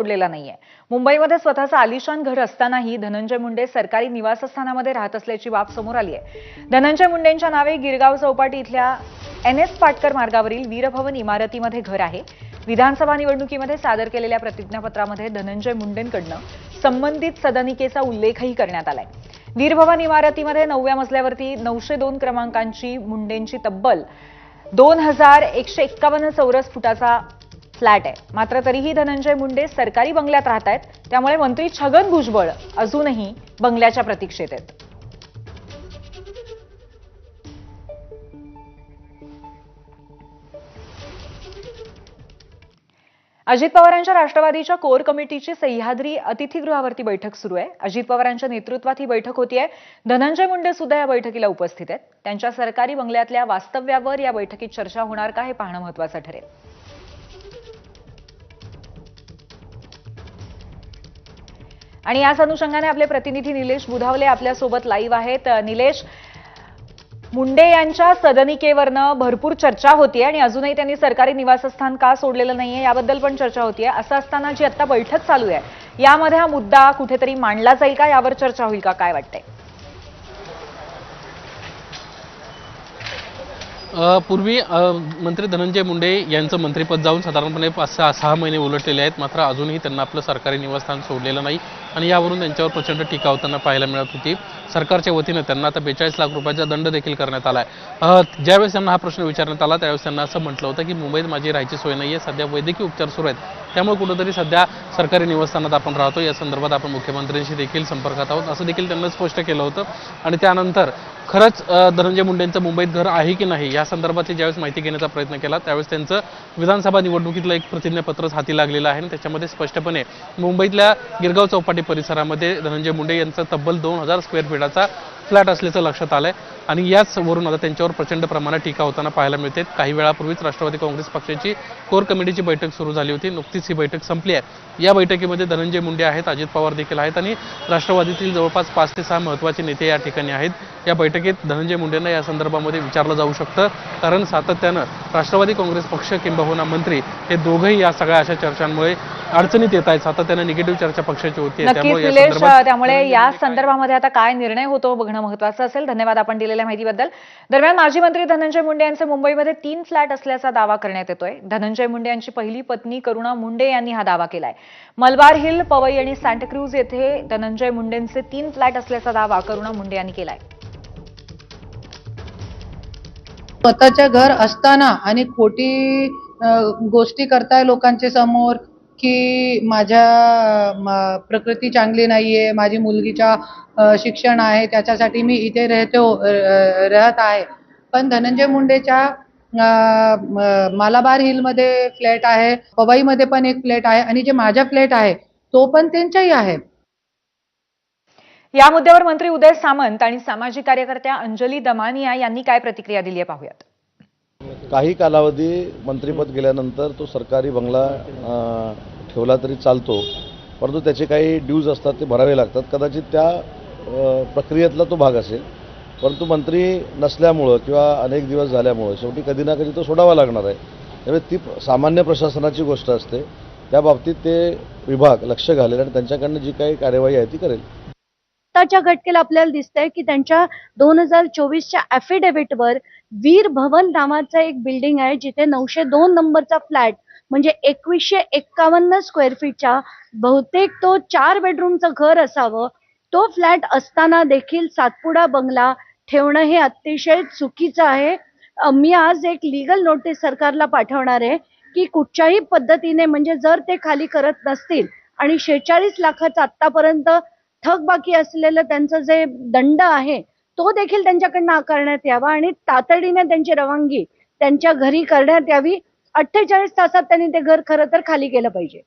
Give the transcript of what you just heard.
सोडलेला नाहीये। मुंबईमध्ये स्वतःचं आलिशान घर असतानाही धनंजय मुंडे सरकारी निवासस्थानामध्ये राहत असल्याची बाब समोर आली आहे। धनंजय मुंडेंच्या नावे गिरगाव चौपाटी इथल्या NS पाटकर मार्गावरील वीरभवन इमारतीमध्ये घर आहे। विधानसभा निवडणुकीमध्ये सादर केलेल्या प्रतिज्ञापत्रामध्ये धनंजय मुंडेंकडनं संबंधित सदनिकेचा उल्लेखही करण्यात आलाय। वीरभवन इमारतीमध्ये 9व्या मजल्यावरती 902 क्रमांकांची मुंडेंची तब्बल 2151 चौरस फुटाचा फ्लॅट आहे। मात्र तरीही धनंजय मुंडे सरकारी बंगल्यात राहत आहेत, त्यामुळे मंत्री छगन भुजबळ अजूनही बंगल्याच्या प्रतीक्षेत आहेत। अजित पवारांच्या राष्ट्रवादीच्या कोर कमिटीची सह्याद्री अतिथीगृहावरती बैठक सुरू आहे। अजित पवारांच्या नेतृत्वात ही बैठक होतीये। धनंजय मुंडे सुद्धा या बैठकीला उपस्थित आहेत। त्यांच्या सरकारी बंगल्यातल्या वास्तव्यावर या बैठकीत चर्चा होणार का हे पाहणं महत्त्वाचं ठरेल। आणि याच अनुषंगाने आपले प्रतिनिधी निलेश बुधावले आपल्या सोबत लाईव्ह आहेत। निलेश, मुंडे यांच्या सदनिकेवरनं भरपूर चर्चा होतीये आणि अजूनही त्यांनी सरकारी निवासस्थान का सोडलेलं नाहीये याबद्दल पण चर्चा होतीये। असं असताना जी आता बैठक चालू आहे यामध्ये हा मुद्दा कुठेतरी मांडला जाईल का, यावर चर्चा होईल का, काय वाटतंय? पूर्वी मंत्री धनंजय मुंडे यांचं मंत्रिपद जाऊन साधारणपणे 5-6 महिने उलटलेले आहेत, मात्र अजूनही त्यांना आपलं सरकारी निवासस्थान सोडलेलं नाही आणि यावरून त्यांच्यावर प्रचंड टीका होताना पाहायला मिळत होती। सरकारच्या वतीनं त्यांना आता 42 लाख रुपयाचा दंड देखील करण्यात आला आहे। ज्यावेळेस त्यांना हा प्रश्न विचारण्यात आला त्यावेळेस त्यांना असं म्हटलं होतं की मुंबईत माझी राहायची सोय नाही आहे, सध्या वैद्यकीय उपचार सुरू आहेत, त्यामुळे कुठेतरी सध्या सरकारी निवासस्थानात आपण राहतो, या संदर्भात आपण मुख्यमंत्र्यांशी देखील संपर्कात आहोत असं देखील त्यांना स्पष्ट केलं होतं। आणि त्यानंतर खरंच धनंजय मुंडेंचं मुंबईत घर आहे की नाही या संदर्भातली ज्यावेळेस माहिती घेण्याचा प्रयत्न केला त्यावेळेस त्यांचं विधानसभा निवडणुकीतलं एक प्रतिज्ञापत्रच हाती लागलेलं आहे आणि त्याच्यामध्ये स्पष्टपणे मुंबईतल्या गिरगाव चौपाटी परिसरामध्ये धनंजय मुंडे यांचं तब्बल 2000 स्क्वेअर फीटाचा फ्लॅट असल्याचं लक्षात आलंय आणि याचवरून आता त्यांच्यावर प्रचंड प्रमाणात टीका होताना पाहायला मिळते। काही वेळापूर्वीच राष्ट्रवादी काँग्रेस पक्षाची कोर कमिटीची बैठक सुरू झाली होती, नुकतीच ही बैठक संपली आहे। या बैठकीमध्ये धनंजय मुंडे आहेत, अजित पवार देखील आहेत आणि राष्ट्रवादीतील जवळपास 5 ते 6 महत्त्वाचे नेते या ठिकाणी आहेत। या बैठकीत धनंजय मुंडेंना या संदर्भामध्ये विचारलं जाऊ शकतं, कारण सातत्यानं राष्ट्रवादी काँग्रेस पक्ष किंबहुना मंत्री हे दोघंही या सगळ्या अशा चर्चांमुळे अडचणीत येत आहेत। सातत्यानं निगेटिव्ह चर्चा पक्षाची होती, त्यामुळे या संदर्भामध्ये आता काय निर्णय होतो बघणं महत्त्वाचं असेल। धन्यवाद आपण दिलेल्या माहितीबद्दल। दरम्यान माजी मंत्री धनंजय मुंडे यांचे मुंबईमध्ये 3 फ्लॅट असल्याचा दावा करण्यात येतोय। धनंजय मुंडे यांची पहिली पत्नी करुणा मुंडे यांनी हा दावा केलाय। मलबार हिल, पवई आणि सांताक्रूज येथे धनंजय मुंडेंचे 3 फ्लॅट असल्याचा दावा करुणा मुंडे यांनी केलाय। स्वतःच्या घर असताना आणि खोटी गोष्टी करताय लोकांच्या समोर की माझ्या प्रकृती चांगली नाहीये, माझी मुलगीच्या शिक्षण आहे त्याच्यासाठी मी इथे राहत आहे। पण धनंजय मुंडेच्या मालाबार हिलमध्ये फ्लॅट आहे, पवईमध्ये पण एक फ्लॅट आहे आणि जे माझा फ्लॅट आहे तो पण त्यांचाही आहे। या मुद्द्यावर मंत्री उदय सामंत आणि सामाजिक कार्यकर्त्या अंजली दमानिया यांनी काय प्रतिक्रिया दिली आहे पाहूयात। काही कालावधी मंत्रिपद गेल्यानंतर तो सरकारी बंगला ठेवला तरी चालतो, परंतु त्याचे काही ड्यूज असतात ते भरावे लागतात। कदाचित त्या प्रक्रियेतला तो भाग असेल, परंतु मंत्री नसल्यामुळं किंवा अनेक दिवस झाल्यामुळं शेवटी कधी ना कधी तो सोडावा लागणार आहे। त्यामुळे ती सामान्य प्रशासनाची गोष्ट असते, त्या बाबतीत ते विभाग लक्ष घालेल आणि त्यांच्याकडनं जी काही कार्यवाही आहे ती करेल। आताच्या घटनेला आपल्याला दिसतंय की त्यांच्या 2024च्या ॲफिडेव्हिटवर वीर भवन नावाचं एक बिल्डिंग आहे, जिथे 902 नंबरचा फ्लॅट म्हणजे 2151 स्क्वेअर फीटच्या बहुतेक तो 4 बेडरूमचं घर असावं, तो फ्लॅट असताना देखील सातपुडा बंगला ठेवणं हे अतिशय चुकीचं आहे। मी आज एक लीगल नोटीस सरकारला पाठवणार आहे की कुठच्याही पद्धतीने म्हणजे जर ते खाली करत नसतील आणि 46 लाखाचं आतापर्यंत थकबाकी असलेलं त्यांचं जे दंड आहे तो देखील त्यांच्याकडनं आकारण्यात यावा आणि तातडीने त्यांची रवानगी त्यांच्या घरी करण्यात यावी। 48 तासात त्यांनी ते घर खरं तर खाली केलं पाहिजे।